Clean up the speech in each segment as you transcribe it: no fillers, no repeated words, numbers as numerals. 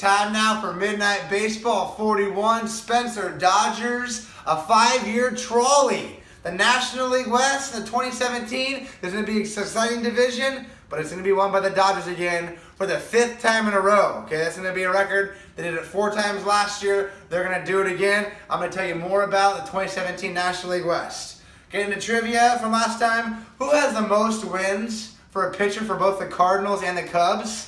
time now for Midnight Baseball 41. Spencer Dodgers, a 5-year Trolley. The National League West in the 2017, there's going to be an exciting division, but it's going to be won by the Dodgers again for the 5th time in a row. Okay, that's going to be a record. They did it 4 times last year. They're going to do it again. I'm going to tell you more about the 2017 National League West. Getting into trivia from last time, who has the most wins for a pitcher for both the Cardinals and the Cubs?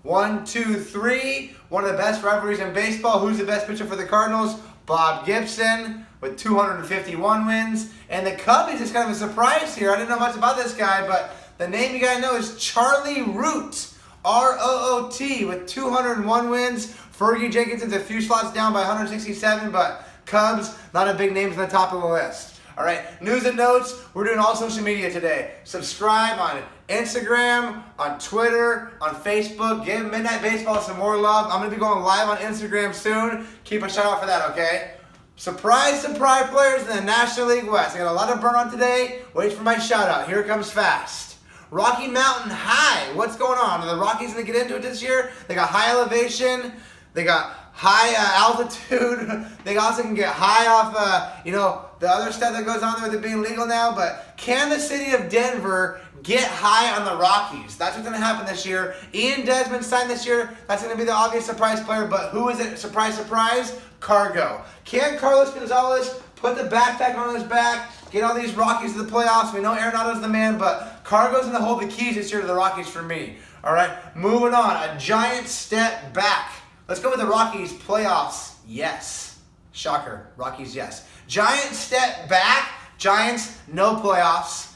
1, 2, 3. One of the best rivalries in baseball. Who's the best pitcher for the Cardinals? Bob Gibson with 251 wins. And the Cubbies is kind of a surprise here. I didn't know much about this guy, but the name you gotta know is Charlie Root. R-O-O-T with 201 wins. Fergie Jenkinson's a few slots down by 167, but Cubs, not a big names on the top of the list. All right, news and notes. We're doing all social media today. Subscribe on Instagram, on Twitter, on Facebook. Give Midnight Baseball some more love. I'm going to be going live on Instagram soon. Keep a shout out for that, okay? Surprise, surprise players in the National League West. I got a lot of burn on today. Wait for my shout out. Here it comes fast. Rocky Mountain High. What's going on? Are the Rockies going to get into it this year? They got high elevation. They got high altitude. They also can get high off, the other stuff that goes on there with it being legal now. But can the city of Denver get high on the Rockies? That's what's going to happen this year. Ian Desmond signed this year. That's going to be the obvious surprise player. But who is it? Surprise, surprise. Cargo. Can Carlos Gonzalez put the backpack on his back, get all these Rockies to the playoffs? We know Arenado's the man, but Cargo's going to hold the keys this year to the Rockies for me. All right, moving on. A giant step back. Let's go with the Rockies playoffs. Yes. Shocker. Rockies, yes. Giant step back. Giants, no playoffs.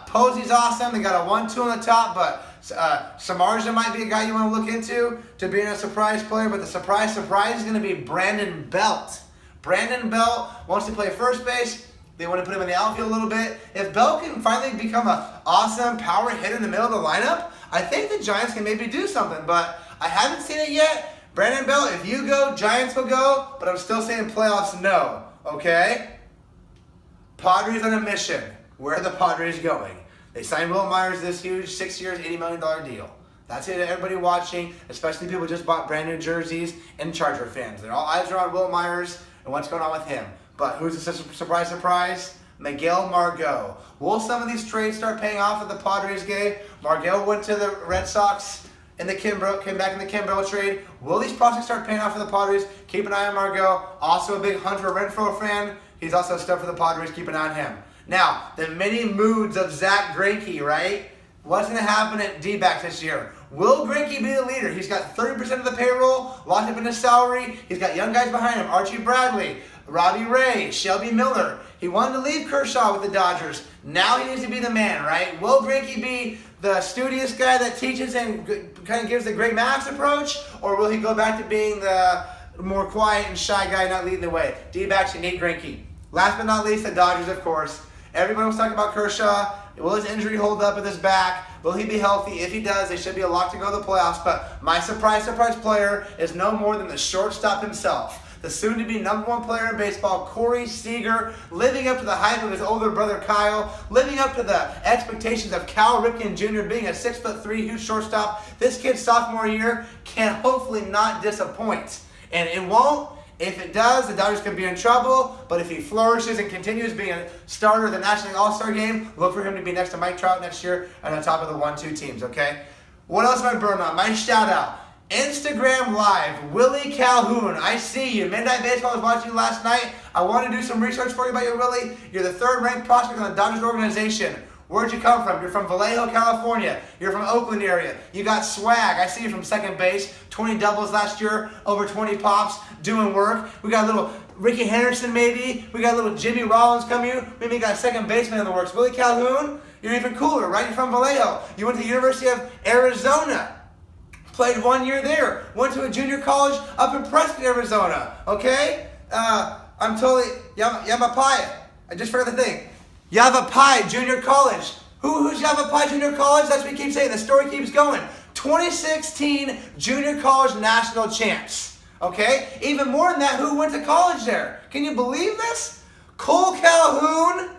Posey's awesome. They got a 1-2 on the top, but Samardzija might be a guy you want to look into to being a surprise player, but the surprise is going to be Brandon Belt. Brandon Belt wants to play first base. They want to put him in the outfield a little bit. If Belt can finally become an awesome power hitter in the middle of the lineup, I think the Giants can maybe do something, but I haven't seen it yet. Brandon Belt, if you go, Giants will go, but I'm still saying playoffs, no. Okay? Padres on a mission. Where are the Padres going? They signed Will Myers this huge 6 years, $80 million deal. That's it, everybody watching, especially people who just bought brand new jerseys and Charger fans. Their all eyes are on Will Myers and what's going on with him. But who's the surprise? Manuel Margo. Will some of these trades start paying off at the Padres game? Margo went to the Red Sox in the came back in the Kimbrel trade. Will these prospects start paying off for the Padres? Keep an eye on Margo. Also a big Hunter Renfroe fan. He's also a stud for the Padres. Keep an eye on him. Now, the many moods of Zack Greinke, right? What's going to happen at D-backs this year? Will Greinke be the leader? He's got 30% of the payroll locked up in his salary. He's got young guys behind him. Archie Bradley, Robbie Ray, Shelby Miller. He wanted to leave Kershaw with the Dodgers. Now he needs to be the man, right? Will Greinke be the studious guy that teaches and kind of gives the Greg Maddux approach? Or will he go back to being the more quiet and shy guy not leading the way? D-backs, you need Greinke. Last but not least, the Dodgers, of course. Everybody was talking about Kershaw. Will his injury hold up with his back? Will he be healthy? If he does, they should be a lock to go to the playoffs. But my surprise player is no more than the shortstop himself. The soon-to-be #1 player in baseball, Corey Seager, living up to the hype of his older brother Kyle, living up to the expectations of Cal Ripken Jr. being a 6'3" huge shortstop. This kid's sophomore year can hopefully not disappoint. And it won't. If it does, the Dodgers could be in trouble. But if he flourishes and continues being a starter of the National League All-Star game, look for him to be next to Mike Trout next year and on top of the 1-2 teams, okay? What else am I burning on? My shout-out. Instagram Live, Willie Calhoun. I see you. Midnight Baseball was watching you last night. I want to do some research for you about you, Willie. You're the 3rd-ranked prospect on the Dodgers organization. Where'd you come from? You're from Vallejo, California. You're from Oakland area. You got swag. I see you from second base. 20 doubles last year, over 20 pops, doing work. We got a little Ricky Henderson maybe. We got a little Jimmy Rollins coming. Maybe you got a second baseman in the works. Willie Calhoun, you're even cooler, right? You're from Vallejo. You went to the University of Arizona. Played 1 year there. Went to a junior college up in Prescott, Arizona. Okay? I'm totally Yavapai. I just forgot the thing. Yavapai Junior College. Who's Yavapai Junior College? That's what we keep saying. The story keeps going. 2016 Junior College National Champs. Okay? Even more than that, who went to college there? Can you believe this? Kole Calhoun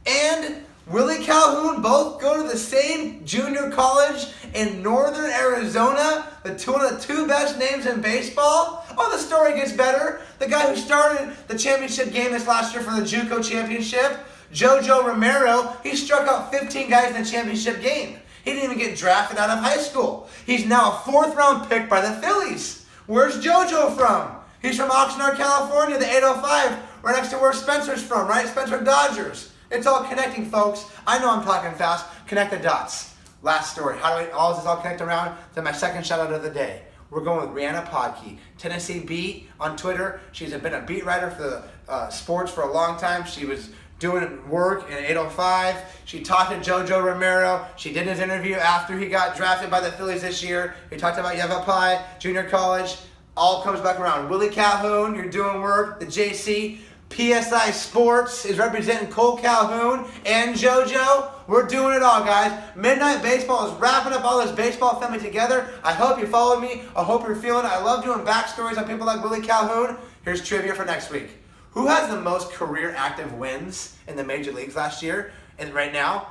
and Willie Calhoun both go to the same junior college in northern Arizona. One of the two best names in baseball. Oh, the story gets better. The guy who started the championship game this last year for the JUCO championship, Jojo Ramero, he struck out 15 guys in the championship game. He didn't even get drafted out of high school. He's now a 4th-round pick by the Phillies. Where's Jojo from? He's from Oxnard, California, the 805, right next to where Spencer's from, right? Spencer Dodgers. It's all connecting, folks. I know I'm talking fast. Connect the dots. Last story. How do all this all connect around? Then my second shout out of the day. We're going with Rhiannon Potkey, Tennessee Beat on Twitter. She's been a beat writer for the sports for a long time. She was doing work in 805. She talked to Jojo Ramero. She did his interview after he got drafted by the Phillies this year. He talked about Yavapai, junior college. All comes back around. Willie Calhoun, you're doing work. The JC. PSI Sports is representing Kole Calhoun and JoJo. We're doing it all, guys. Midnight Baseball is wrapping up all this baseball family together. I hope you followed me. I hope you're feeling it. I love doing backstories on people like Willie Calhoun. Here's trivia for next week. Who has the most career active wins in the major leagues last year? And right now,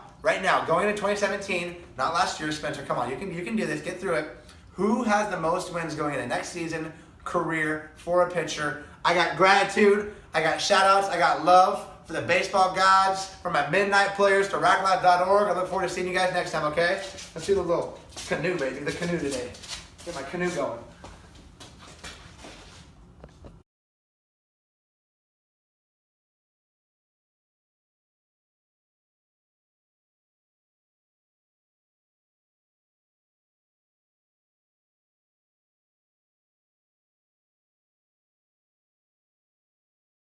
going into 2017, not last year, Spencer, come on, you can do this, get through it. Who has the most wins going into next season, career, for a pitcher? I got gratitude, I got shout outs, I got love for the baseball gods, from my midnight players to Raklife.org. I look forward to seeing you guys next time, okay? Let's do the little canoe, baby, the canoe today. Get my canoe going.